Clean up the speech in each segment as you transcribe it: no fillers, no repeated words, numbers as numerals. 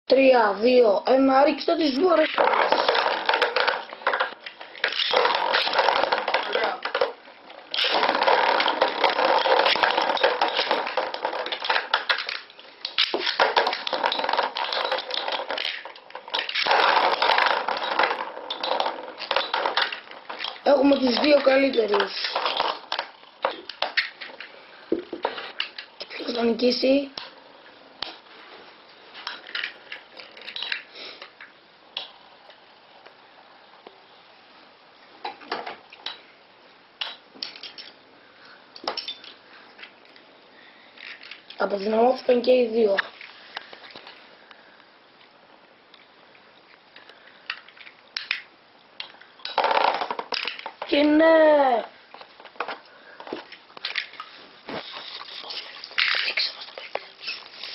3, 2, 1, ρίξτε τις βόρες. Έχουμε τους δύο καλύτερους. Και ποιος θα νικήσει? Αποδυναμώθηκαν και οι δύο. Και ναι!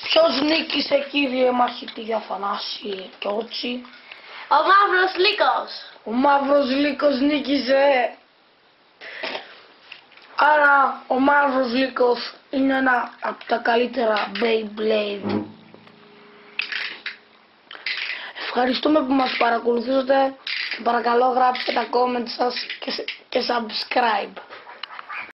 Ποιος νίκησε, κύριε μαχητή Αφανάση και ότσι? Ο Μαύρος Λύκος. Ο Μαύρος Λύκος νίκησε. Άρα ο Μαύρος Λύκος είναι ένα από τα καλύτερα Beyblade. Ευχαριστούμε που μας παρακολουθήσατε και παρακαλώ γράψτε τα comments σας και subscribe.